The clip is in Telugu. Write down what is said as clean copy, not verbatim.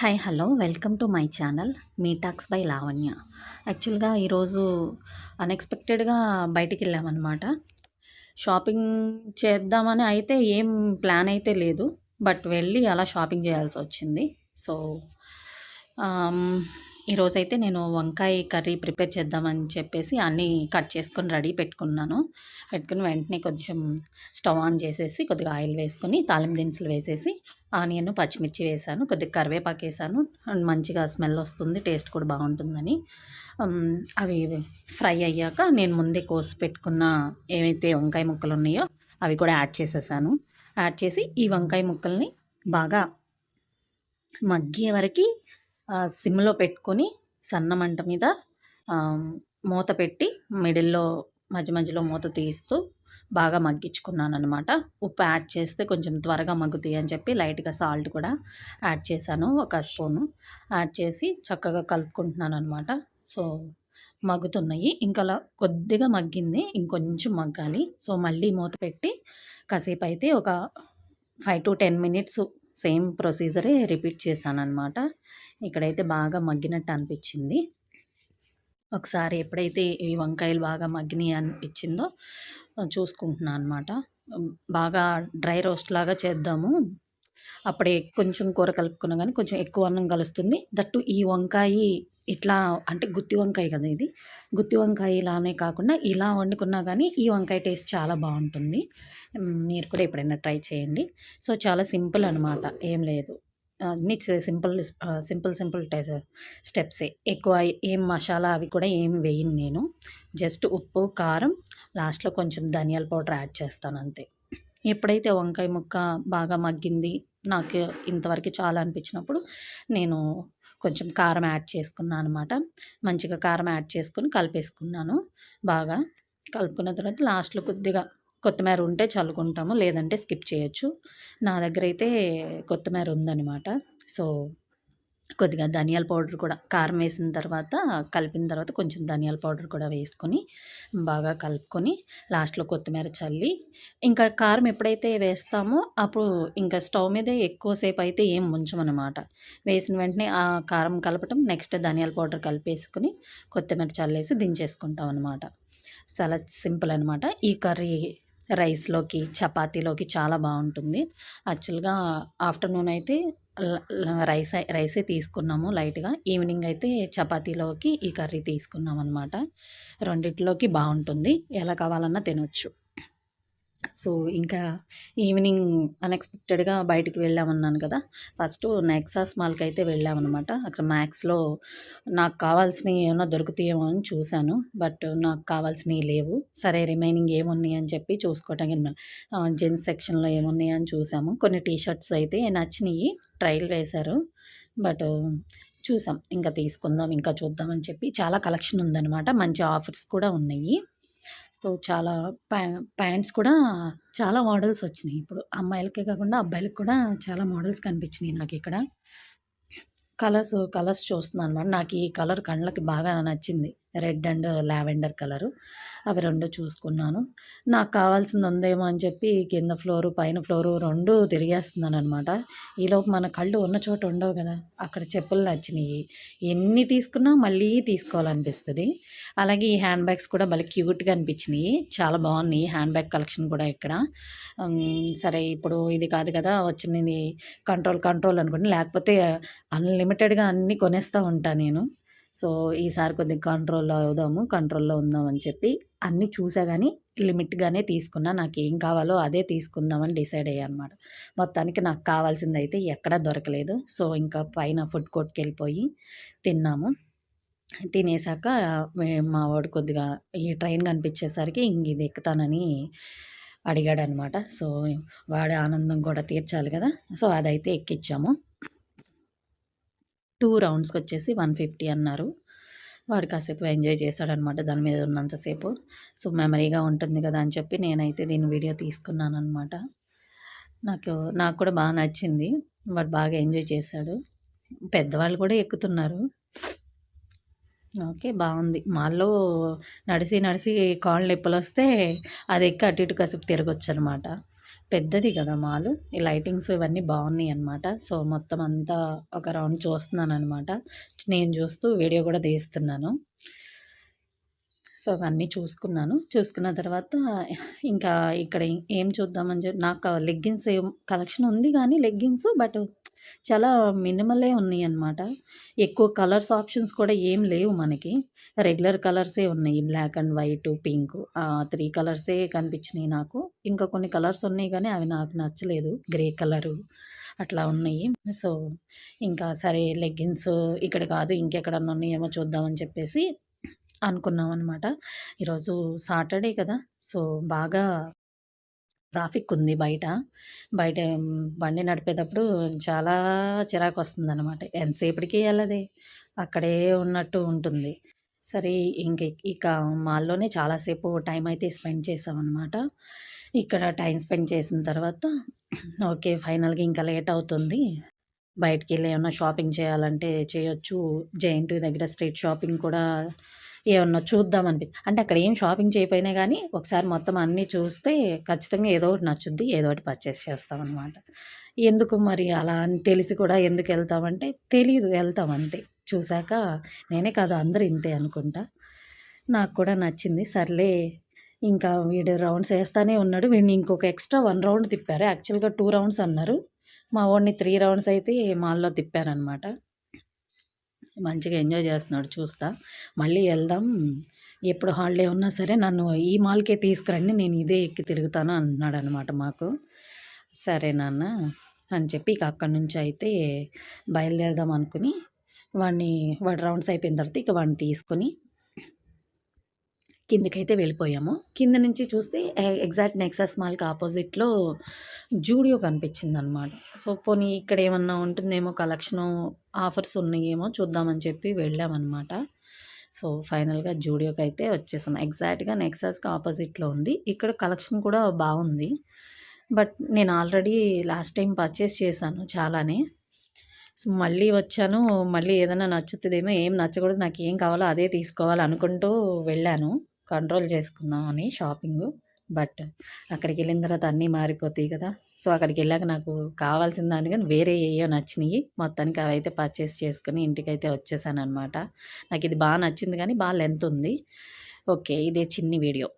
Hi hello welcome to my channel me talks by Lavanya. యాక్చువల్గా ఈరోజు అన్ఎక్స్పెక్టెడ్గా బయటికి వెళ్ళామన్నమాట. షాపింగ్ చేద్దామని అయితే ఏం ప్లాన్ అయితే లేదు, బట్ వెళ్ళి అలా షాపింగ్ చేయాల్సి వచ్చింది. సో ఈరోజైతే నేను వంకాయ కర్రీ ప్రిపేర్ చేద్దామని చెప్పేసి అన్నీ కట్ చేసుకొని రెడీ పెట్టుకుని వెంటనే కొంచెం స్టవ్ ఆన్ చేసేసి కొద్దిగా ఆయిల్ వేసుకొని తాలింపు దినుసులు వేసేసి ఆనియన్ పచ్చిమిర్చి వేసాను, కొద్దిగా కరివేపాకు వేసాను. అండ్ మంచిగా స్మెల్ వస్తుంది, టేస్ట్ కూడా బాగుంటుందని అవి ఫ్రై అయ్యాక నేను ముందే కోసి పెట్టుకున్న ఏవైతే వంకాయ ముక్కలు ఉన్నాయో అవి కూడా యాడ్ చేసేసాను. యాడ్ చేసి ఈ వంకాయ ముక్కల్ని బాగా మగ్గే వరకు సిమ్లో పెట్టుకొని సన్న మంట మీద మూత పెట్టి మిడిల్లో మధ్య మధ్యలో మూత తీస్తూ బాగా మగ్గించుకున్నాను అనమాట. ఉప్పు యాడ్ చేస్తే కొంచెం త్వరగా మగ్గుతాయి అని చెప్పి లైట్గా సాల్ట్ కూడా యాడ్ చేశాను, ఒక స్పూను యాడ్ చేసి చక్కగా కలుపుకుంటున్నాను అనమాట. సో మగ్గుతున్నాయి, ఇంకా కొద్దిగా మగ్గింది, ఇంకొంచెం మగ్గాలి. సో మళ్ళీ మూత పెట్టి కాసేపు అయితే ఒక 5 to 10 మినిట్స్ సేమ్ ప్రొసీజరే రిపీట్ చేశాననమాట. ఇక్కడైతే బాగా మగ్గినట్టు అనిపించింది. ఒకసారి ఎప్పుడైతే ఈ వంకాయలు బాగా మగ్గినాయి అనిపించిందో చూసుకుంటున్నాను అనమాట. బాగా డ్రై రోస్ట్ లాగా చేద్దాము, అప్పుడే కొంచెం కూర కలుపుకున్నా కానీ కొంచెం ఎక్కువ అన్నం కలుస్తుంది. దట్టు ఈ వంకాయ ఇట్లా అంటే గుత్తి వంకాయ కదా ఇది, గుత్తి వంకాయ ఇలానే కాకుండా ఇలా వండుకున్నా కానీ ఈ వంకాయ టేస్ట్ చాలా బాగుంటుంది. మీరు కూడా ఎప్పుడైనా ట్రై చేయండి. సో చాలా సింపుల్ అనమాట, ఏం లేదు, అన్నీ సింపుల్ స్టెప్సే. ఎక్కువ ఏం మసాలా అవి కూడా ఏం వేయను నేను. జస్ట్ ఉప్పు కారం, లాస్ట్లో కొంచెం ధనియాల పౌడర్ యాడ్ చేస్తాను అంతే. ఎప్పుడైతే వంకాయ ముక్క బాగా మగ్గింది, నాకు ఇంతవరకు చాలా అనిపించినప్పుడు నేను కొంచెం కారం యాడ్ చేసుకున్నాను అనమాట. మంచిగా కారం యాడ్ చేసుకొని కలిపేసుకున్నాను. బాగా కలుపుకున్న తర్వాత లాస్ట్లో కొద్దిగా కొత్తిమీర ఉంటే చల్లుకుంటాము, లేదంటే స్కిప్ చేయొచ్చు. నా దగ్గర అయితే కొత్తిమీర ఉందనమాట. సో కొద్దిగా ధనియాల పౌడర్ కూడా కారం వేసిన తర్వాత కలిపిన తర్వాత కొంచెం ధనియాల పౌడర్ కూడా వేసుకొని బాగా కలుపుకొని లాస్ట్లో కొత్తిమీర చల్లి, ఇంకా కారం ఎప్పుడైతే వేస్తామో అప్పుడు ఇంకా స్టవ్ మీదే ఎక్కువసేపు అయితే ఏం ఉంచమన్నమాట. వేసిన వెంటనే ఆ కారం కలపటం, నెక్స్ట్ ధనియాల పౌడర్ కలిపేసుకొని కొత్తిమీర చల్లేసి దించేసుకుంటాం అనమాట. చాలా సింపుల్ అనమాట. ఈ కర్రీ రైస్లోకి చపాతీలోకి చాలా బాగుంటుంది. యాక్చువల్గా ఆఫ్టర్నూన్ అయితే రైసే తీసుకున్నాము లైట్గా, ఈవినింగ్ అయితే చపాతీలోకి ఈ కర్రీ తీసుకున్నాం అనమాట. రెండిట్లోకి బాగుంటుంది, ఎలా కావాలన్నా తినొచ్చు. సో ఇంకా ఈవినింగ్ అన్ఎక్స్పెక్టెడ్గా బయటికి వెళ్ళామన్నాను కదా. ఫస్ట్ నెక్సాస్ మాల్కి అయితే వెళ్ళామన్నమాట. అక్కడ మ్యాక్స్లో నాకు కావాల్సినవి ఏమైనా దొరుకుతాయేమో అని చూశాను, బట్ నాకు కావాల్సినవి లేవు. సరే రిమైనింగ్ ఏమున్నాయి అని చెప్పి చూసుకోవటానికి జెంట్స్ సెక్షన్లో ఏమున్నాయి అని చూసాము. కొన్ని టీషర్ట్స్ అయితే నచ్చినాయి, ట్రయల్ వేశారు, బట్ చూసాం ఇంకా తీసుకుందాం ఇంకా చూద్దామని చెప్పి. చాలా కలెక్షన్ ఉందన్నమాట, మంచి ఆఫర్స్ కూడా ఉన్నాయి. సో చాలా ప్యాంట్స్ కూడా చాలా మోడల్స్ వచ్చినాయి. ఇప్పుడు అమ్మాయిలకే కాకుండా అబ్బాయిలకి కూడా చాలా మోడల్స్ కనిపించినాయి నాకిక్కడ. కలర్స్ చూస్తున్నాను అనమాట. నాకు ఈ కలర్ కళ్ళకి బాగా నచ్చింది, రెడ్ అండ్ లావెండర్ కలరు. అవి 2 చూసుకున్నాను. నాకు కావాల్సింది ఉందేమో అని చెప్పి కింద ఫ్లోరు పైన ఫ్లోరు 2 తిరిగేస్తున్నాననమాట. ఈలోపు మన కళ్ళు ఉన్న చోట ఉండవు కదా. అక్కడ చెప్పులు నచ్చినాయి, ఎన్ని తీసుకున్నా మళ్ళీ తీసుకోవాలనిపిస్తుంది. అలాగే ఈ హ్యాండ్ బ్యాగ్స్ కూడా భలే క్యూట్గా అనిపించినాయి, చాలా బాగున్నాయి హ్యాండ్ బ్యాగ్ కలెక్షన్ కూడా ఇక్కడ. సరే ఇప్పుడు ఇది కాదు కదా వచ్చినది, కంట్రోల్ అనుకోండి, లేకపోతే అన్లిమిటెడ్గా అన్నీ కొనేస్తూ ఉంటాను నేను. సో ఈసారి కొద్దిగా కంట్రోల్లో ఉందామని చెప్పి అన్నీ చూసా కానీ లిమిట్గానే తీసుకున్నా. నాకు ఏం కావాలో అదే తీసుకుందామని డిసైడ్ అయ్యా అనమాట. మొత్తానికి నాకు కావాల్సింది అయితే ఎక్కడా దొరకలేదు. సో ఇంకా పైన ఫుడ్ కోర్ట్కి వెళ్ళిపోయి తిన్నాము. తినేసాక మా వాడు కొద్దిగా ఈ ట్రైన్ కనిపించేసరికి ఇంక ఇది ఎక్కుతానని అడిగాడనమాట. సో వాడి ఆనందం కూడా తీర్చాలి కదా. సో అదైతే ఎక్కించాము. 2 రౌండ్స్కి వచ్చేసి 150 అన్నారు. వాడు కాసేపు ఎంజాయ్ చేశాడనమాట దాని మీద ఉన్నంతసేపు. సో మెమరీగా ఉంటుంది కదా అని చెప్పి నేనైతే దీని వీడియో తీసుకున్నానమాట. నాకు కూడా బాగా నచ్చింది, వాడు బాగా ఎంజాయ్ చేశాడు. పెద్దవాళ్ళు కూడా ఎక్కుతున్నారు. ఓకే, బాగుంది. మాల్లో నడిసి కాళ్ళు నొప్పులొస్తే అది ఎక్కి అటు ఇటు కాసేపు తిరగొచ్చు అనమాట. పెద్దది కదా మాలు. ఈ లైటింగ్స్ ఇవన్నీ బాగున్నాయన్నమాట. సో, మొత్తం అంతా ఒక రౌండ్ చూస్తున్నాననమాట. నేను చూస్తూ వీడియో కూడా తీస్తున్నాను. సో, అవన్నీ చూసుకున్నాను. చూసుకున్న తర్వాత ఇంకా ఇక్కడ ఏం చూద్దామని నాకు లెగ్గిన్స్ ఏం కలెక్షన్ ఉంది గానీ లెగ్గిన్స్ బట్ చాలా మినిమలే ఉన్నాయన్నమాట. ఎక్కువ కలర్స్ ఆప్షన్స్ కూడా ఏం లేవు మనకి. రెగ్యులర్ కలర్సే ఉన్నాయి. బ్లాక్ అండ్ వైట్, పింక్ 3 కలర్సే కనిపించినియి నాకు. ఇంకా కొన్ని కలర్స్ ఉన్నాయి గానీ అవి నాకు నచ్చలేదు. గ్రే కలరు అట్లా ఉన్నాయి. సో, ఇంకా సరే లెగ్గిన్స్ ఇక్కడ కాదు ఇంకెక్కడన్నా ఉన్నాయేమో చూద్దామని చెప్పేసి అనుకున్నామనమాట. ఈరోజు సాటర్డే కదా! సో, బాగా ట్రాఫిక్ ఉంది బయట. బయట బండి నడిపేటప్పుడు చాలా చిరాకొస్తుందనమాట. ఎంతసేపటికి ఎళ్ళదే. అక్కడే ఉన్నట్టు ఉంటుంది. సరే ఇక మాల్‌లోనే చాలా సేపు టైం అయితే స్పెండ్ చేశామనమాట. ఇక్కడ టైం స్పెండ్ చేసిన తర్వాత ఓకే. ఫైనల్‌గా ఇంకా లేట్ అవుతుంది. బయటికెళ్ళి ఏమన్నా షాపింగ్ చేయాలంటే చేయొచ్చు. జేఎన్‌టీయూ దగ్గర స్ట్రీట్ షాపింగ్ కూడా ఏమన్నా చూద్దాం అంటే అక్కడ ఏం షాపింగ్ చేయకపోయినా గానీ, ఒకసారి మొత్తం అన్నీ చూస్తే ఖచ్చితంగా ఏదో ఒకటి నచ్చుద్ది. ఏదో ఒకటి పర్చేస్ చేస్తామనమాట. ఎందుకు మరి అలా అని తెలిసి కూడా ఎందుకెళ్తామంటే, తెలీదు ఎళ్తాం అంతే. చూసాక నేనే కాదు అందరూ ఇంతే అనుకుంటా. నాకు కూడా నచ్చింది. సర్లే ఇంకా వీడు రౌండ్స్ ఏస్తానే ఉన్నాడు. వీడిని ఇంకొక ఎక్స్‌ట్రా 1 రౌండ్ తిప్పారు. యాక్చువల్‌గా 2 రౌండ్స్ అన్నారు. మా వోడిని 3 రౌండ్స్ అయితే మాల్‌లో తిప్పారనమాట. మంచిగా ఎంజాయ్ చేస్తున్నాడు చూస్తా. మళ్ళీ ఎళ్దాం. ఎప్పుడు హాలిడే ఉన్నా సరే నన్ను ఈ మాల్‌కే తీసుకురండి. నేను ఇదే ఎక్కి తిరుగుతాను అంటున్నాడనమాట మాకు. సరే నాన్న అని చెప్పి ఇక అక్కడి నుంచి అయితే బయలుదేరదాం అనుకుని వాడి రౌండ్స్ అయిపోయిన తర్వాత ఇక వాడిని తీసుకొని కిందకైతే వెళ్ళిపోయాము. కింద నుంచి చూస్తే ఎగ్జాక్ట్ నెక్సస్ మాల్‌కి అపోజిట్‌లో జూడియో కనిపించిందనమాట. సో, పోనీ ఇక్కడేమన్నా ఉంటుందేమో కలెక్షను, ఆఫర్స్ ఉన్నాయేమో చూద్దామని చెప్పి వెళ్ళామనమాట. సో, ఫైనల్‌గా జూడియోకైతే వచ్చేసాం. ఎగ్జాక్ట్‌గా నెక్సస్‌కి అపోజిట్‌లో ఉంది. ఇక్కడ కలెక్షన్ కూడా బావుంది. బట్ నేను ఆల్రెడీ లాస్ట్ టైమ్ పర్చేస్ చేశాను చాలానే. సో, మళ్ళీ వచ్చాను. మళ్ళీ ఏదైనా నచ్చుతదేమో, ఏం నచ్చకూడదు. నాకేం కావాలో అదే తీసుకోవాలనుకుంటూ వెళ్ళాను. కంట్రోల్ చేసుకుందామని షాపింగు. బట్ అక్కడికెళ్ళిన తర్వాత అన్నీ మారిపోతాయి కదా! సో, అక్కడికెళ్ళాక నాకు కావాల్సిన దానికన్నా వేరే ఏయో నచ్చినియి. మొత్తానికి అవైతే పర్చేస్ చేసుకొని ఇంటికైతే వచ్చేసాననమాట. నాకిది నచ్చింది కానీ లెంత్ ఉంది. ఓకే. ఇదే చిన్ని వీడియో.